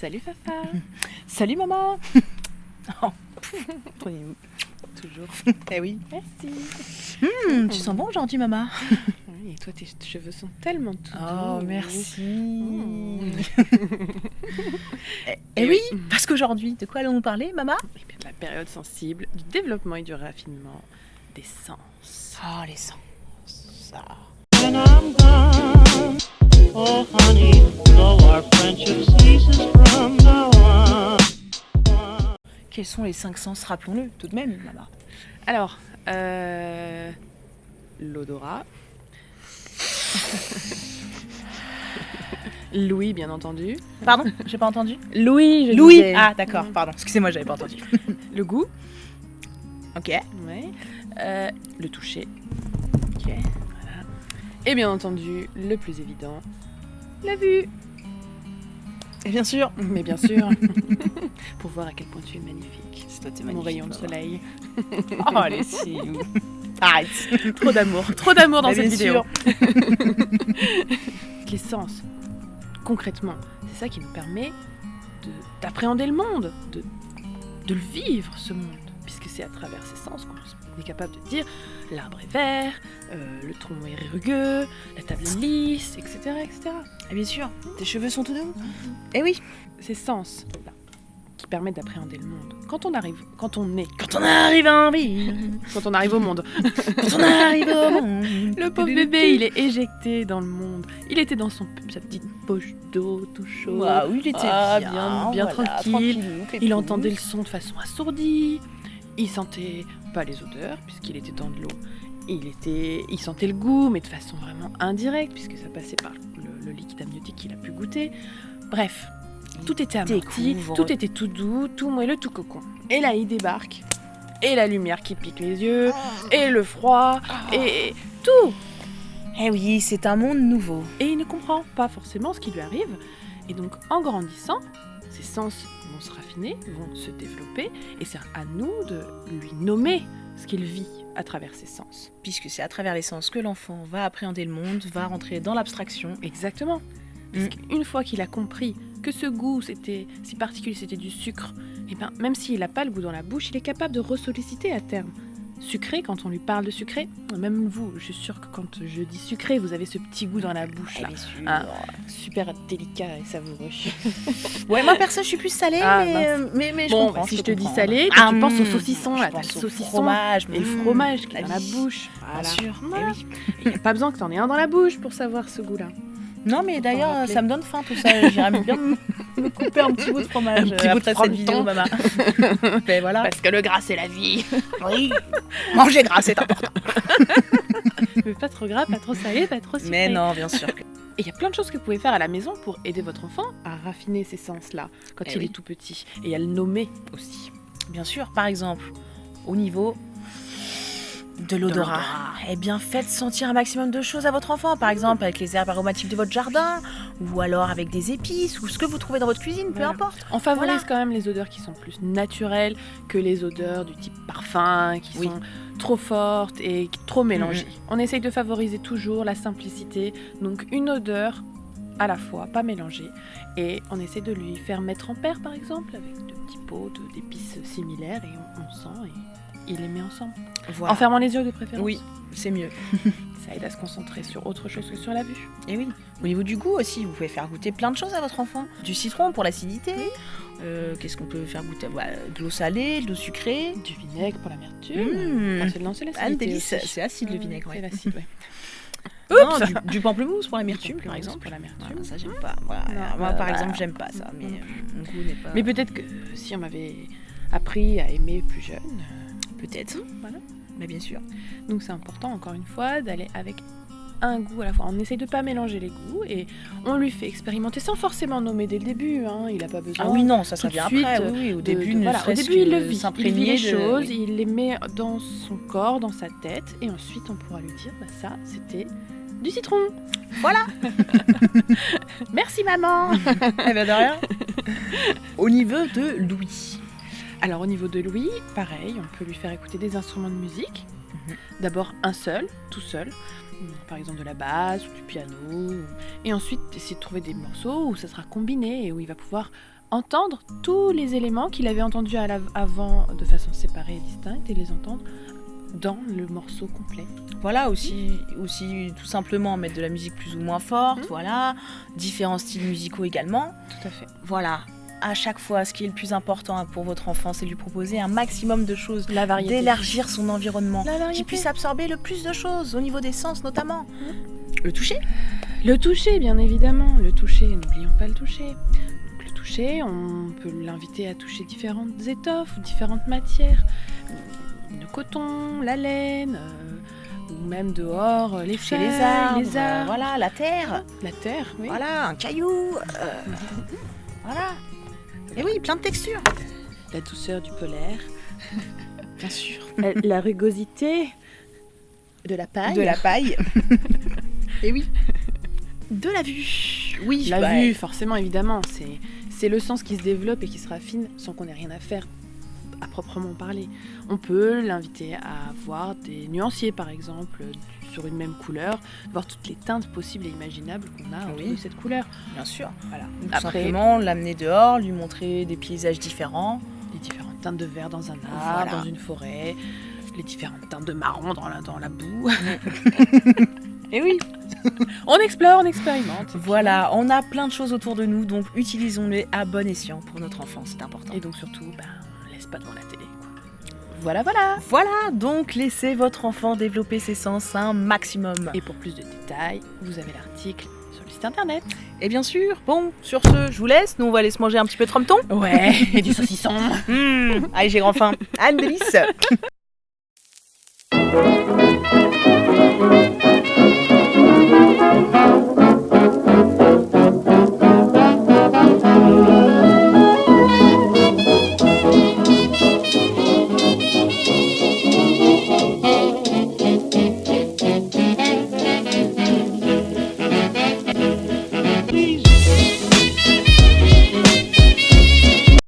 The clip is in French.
Salut Fafa. Salut maman. Oh, prenez-vous. Toujours. Eh oui. Merci. Tu sens bon aujourd'hui maman. Oui, et toi tes cheveux sont tellement tout Oh doux. merci. Eh oui, parce qu'aujourd'hui, de quoi allons-nous parler maman? Eh bien, de la période sensible, du développement et du raffinement des sens. Oh les sens. Ça. When I'm gone, oh honey, though our friendship ceases from now on. Quels sont les 5 sens, rappelons-le tout de même maman? Alors, l'odorat. L'ouïe, bien entendu. Pardon, j'ai pas entendu. L'ouïe, je Louis. disais. Ah d'accord, pardon. Excusez-moi, j'avais pas entendu. Le goût. Ok. Ouais. Le toucher. Ok. Voilà. Et bien entendu, le plus évident, la vue. Et bien sûr. Mais bien sûr, pour voir à quel point tu es magnifique. C'est toi, t'es Mon magnifique, rayon de maman. soleil. Oh allez, si. Arrête. Trop d'amour dans Bah, cette bien vidéo. sûr. Les sens, concrètement, c'est ça qui nous permet d'appréhender le monde, de le vivre, ce monde. Puisque c'est à travers ces sens qu'on est capable de dire l'arbre est vert, le tronc est rugueux, la table est lisse, etc. etc. Et bien sûr, tes cheveux sont tout doux. Eh oui. Ces sens-là qui permettent d'appréhender le monde. Quand on arrive en ville. quand on arrive au monde, Quand on arrive au monde. le pauvre bébé, il est éjecté dans le monde. Il était dans sa petite poche d'eau, tout chaud. Ah oui, il était bien voilà, tranquille. tranquillou, Il entendait le son de façon assourdie. Il sentait pas les odeurs puisqu'il était dans de l'eau. Il sentait le goût, mais de façon vraiment indirecte puisque ça passait par le liquide amniotique qu'il a pu goûter. Bref, tout était amorti, découvre. tout était tout doux, tout moelleux, tout cocon. Et là, il débarque. Et la lumière qui pique les yeux, et le froid, et tout. Eh oui, c'est un monde nouveau. Et il ne comprend pas forcément ce qui lui arrive. Et donc, en grandissant, ses sens vont se raffiner, vont se développer, et c'est à nous de lui nommer ce qu'il vit à travers ses sens. Puisque c'est à travers les sens que l'enfant va appréhender le monde, va rentrer dans l'abstraction. Exactement. Parce qu'une fois qu'il a compris que ce goût, c'était si particulier, c'était du sucre, et ben, même s'il n'a pas le goût dans la bouche, il est capable de ressolliciter à terme. Sucré, quand on lui parle de sucré, même vous, je suis sûre que quand je dis sucré, vous avez ce petit goût dans la bouche là. Bien sûr. Ah, super délicat et savoureux. Ouais, moi perso, je suis plus salée, Ah, mais je Bon, comprends. si je peux te dis comprendre. salé, Ah, tu penses au saucisson, je là, t'as pense le au saucisson fromage, et le fromage qui est la dans la vie. bouche. Bien Voilà. sûr. Voilà. Eh oui. Il n'y a pas besoin que t'en aies un dans la bouche pour savoir ce goût-là. Non, mais d'ailleurs, rappeler. ça me donne faim tout ça. J'irais bien me couper un petit bout de fromage Un petit bout de après cette vidéo, fronton. maman. Ben voilà. Parce que le gras, c'est la vie. Oui. Manger gras, c'est important. Mais pas trop gras, pas trop salé, pas trop sucré. Mais non, bien sûr. Et il y a plein de choses que vous pouvez faire à la maison pour aider votre enfant à raffiner ces sens-là quand Eh il oui. est tout petit et à le nommer aussi. Bien sûr, par exemple, au niveau de l'odorat. Eh bien, faites sentir un maximum de choses à votre enfant. Par exemple, avec les herbes aromatiques de votre jardin, ou alors avec des épices, ou ce que vous trouvez dans votre cuisine, peu Voilà. importe. On favorise Voilà. quand même les odeurs qui sont plus naturelles que les odeurs du type parfum, qui Oui. sont trop fortes et trop mélangées. On essaye de favoriser toujours la simplicité, donc une odeur à la fois, pas mélangée. Et on essaie de lui faire mettre en paire, par exemple, avec de petits pots d'épices similaires, et on sent et il les met ensemble. Voilà. En fermant les yeux de préférence. Oui, c'est mieux. Ça aide à se concentrer sur autre chose que sur la vue. Et oui. Au niveau du goût aussi, vous pouvez faire goûter plein de choses à votre enfant. Du citron pour l'acidité. Qu'est-ce qu'on peut faire goûter? De l'eau salée, de l'eau sucrée. Du vinaigre pour l'amertume. Mmh. C'est de lancer Ah, l'acidité délice. aussi. C'est acide le vinaigre, C'est ouais. l'acide, ouais. Non, du pamplemousse pour l'amertume, par exemple. Pour l'amertume. Voilà, ça, j'aime pas. Voilà. Non, Moi, bah, par bah, exemple, j'aime pas ça. Mais mon goût n'est pas. Mais peut-être que si on m'avait appris à aimer plus jeune, peut-être. voilà. Mais bien sûr. Donc c'est important, encore une fois, d'aller avec un goût à la fois. On essaye de pas mélanger les goûts et on lui fait expérimenter sans forcément nommer dès le début. Hein. Il n'a pas besoin. Ah oui, non, ça tout de vient suite, après. Oui, oui, au début, ne voilà, au serait-ce début il que le vit. Il vit s'imprégner les de- choses, oui. il les met dans son corps, dans sa tête, et ensuite on pourra lui dire, bah ça, c'était du citron. Voilà. Merci maman. Eh ben de rien. Au niveau de l'ouïe. Alors au niveau de l'ouïe, pareil, on peut lui faire écouter des instruments de musique. D'abord un seul, tout seul, par exemple de la basse ou du piano, et ensuite essayer de trouver des morceaux où ça sera combiné et où il va pouvoir entendre tous les éléments qu'il avait entendus avant de façon séparée et distincte et les entendre dans le morceau complet. Voilà, aussi tout simplement mettre de la musique plus ou moins forte, voilà, différents styles musicaux également. Tout à fait. Voilà, à chaque fois, ce qui est le plus important pour votre enfant, c'est de lui proposer un maximum de choses, La variété. d'élargir son environnement, La variété. qu'il puisse absorber le plus de choses, au niveau des sens notamment. Le toucher. Le toucher, bien évidemment. Le toucher, n'oublions pas le toucher. Donc, le toucher, on peut l'inviter à toucher différentes étoffes ou différentes matières. Le coton, la laine, ou même dehors, les Toucher feuilles, les arbres, voilà, la terre, la terre, oui. voilà, un caillou, voilà. Et oui, plein de textures. La douceur du polaire. Bien sûr. La rugosité de la paille. De la paille. Et oui. De la vue. Oui, La bah, vue, forcément, évidemment. C'est le sens qui se développe et qui se raffine sans qu'on ait rien à faire à proprement parler. On peut l'inviter à voir des nuanciers, par exemple, sur une même couleur, voir toutes les teintes possibles et imaginables qu'on a Oui. de cette couleur. bien sûr. Voilà. Tout Après, simplement, l'amener dehors, lui montrer des paysages différents. les différentes teintes de vert dans un arbre, Voilà. dans une forêt, les différentes teintes de marron dans la boue. Et oui. On explore, on expérimente. Voilà, on a plein de choses autour de nous, donc utilisons-les à bon escient pour notre enfant, c'est important. Et donc surtout, on laisse pas devant la télé, quoi. Voilà, donc laissez votre enfant développer ses sens un maximum. Et pour plus de détails, vous avez l'article sur le site internet. Et bien sûr, bon, sur ce, je vous laisse, nous on va aller se manger un petit peu de trompeton. Ouais, et du saucisson. Allez, j'ai grand faim. Anne délice. Please